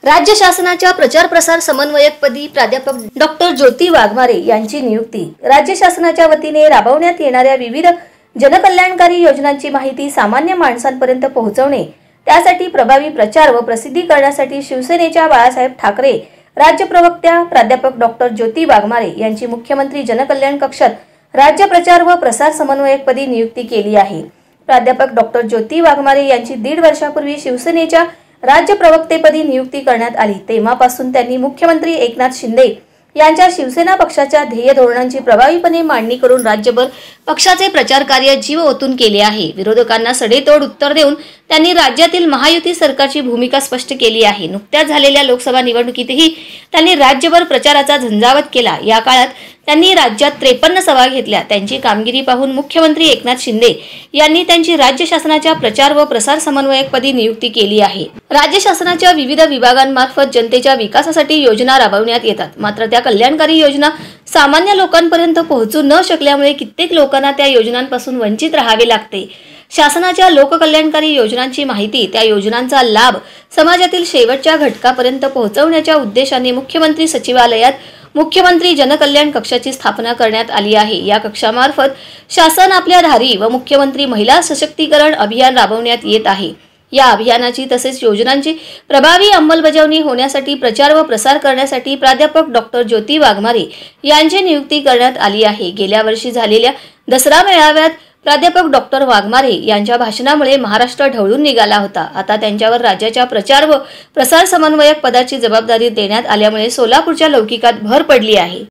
राज्य शासनाच्या प्रचार प्रसार समन्वयकपदी प्राध्यापक डॉक्टर ज्योती वाघमारे यांची नियुक्ती। राज्य शासनाच्या वतीने राबवण्यात येणाऱ्या विविध जनकल्याणकारी योजनांची माहिती सामान्य माणसांपर्यंत पोहोचवणे, त्यासाठी प्रभावी प्रचार व प्रसिद्धी करण्यासाठी शिवसेनेच्या बाळासाहेब ठाकरे राज्य प्रवक्त्या प्राध्यापक डॉक्टर ज्योती वाघमारे यांची मुख्यमंत्री जनकल्याण कक्षात राज्य प्रचार व प्रसार समन्वयकपदी नियुक्ती केली आहे। प्राध्यापक डॉक्टर ज्योती वाघमारे यांची 1.5 वर्षापूर्वी शिवसेनेच्या राज्य प्रवक्तेपदी नियुक्ती करण्यात आली। तेव्हापासून त्यांनी मुख्यमंत्री एकनाथ शिंदे यांच्या शिवसेना पक्षाच्या ध्येय धोरणांची प्रभावीपणे मांडणी करून राज्यभर पक्षाचे प्रचार कार्य जीव ओतून केले आहे। विरोधकांना सडेतोड उत्तर देऊन त्यांनी राज्यातील महायुती सरकारची भूमिका स्पष्ट केली आहे। नुकत्याच झालेल्या लोकसभा निवडणुकीतही त्यांनी राज्यभर प्रचाराचा झंझावात केला। या काळात त्यांनी राज्यात 53 सभा घेतल्या। त्यांची कामगिरी पाहून मुख्यमंत्री एकनाथ शिंदे यांनी त्यांची राज्य शासनाच्या प्रचार व प्रसार समन्वयकपदी नियुक्ती केली आहे। राज्य शासनाच्या विविध विभागांमार्फत जनतेच्या विकासासाठी योजना राबवण्यात येतात, मात्र त्या कल्याणकारी योजना सामान्य लोकांपर्यंत पोहोचू न शकल्यामुळे कित्येक लोकांना त्या योजनांपासून वंचित राहावे लागते। शासनाच्या लोककल्याणकारी योजनांची माहिती, त्या योजनांचा लाभ समाजातील शेवटच्या घटकापर्यंत पोहोचवण्याच्या उद्देशाने मुख्यमंत्री सचिवालयात मुख्यमंत्री जनकल्याण कक्षाची स्थापना करण्यात आली आहे। या कक्षामार्फत शासन आपल्या दारी व मुख्यमंत्री महिला सशक्तीकरण अभियान राबवण्यात येत आहे। या अभियानाची तसेच योजनांची प्रभावी अंमलबजावणी होण्यासाठी प्रचार व प्रसार करण्यासाठी प्राध्यापक डॉक्टर ज्योती वाघमारे यांची नियुक्ती करण्यात आली आहे। गेल्या वर्षी झालेल्या दसरा मेळाव्यात प्राध्यापक डॉक्टर वाघमारे यांच्या भाषणामुळे महाराष्ट्र ढवळून निघाला होता। आता त्यांच्यावर राज्याच्या प्रचार व प्रसार समन्वयक पदाची जबाबदारी देण्यात आल्यामुळे सोलापूरच्या लौकिकात भर पडली आहे।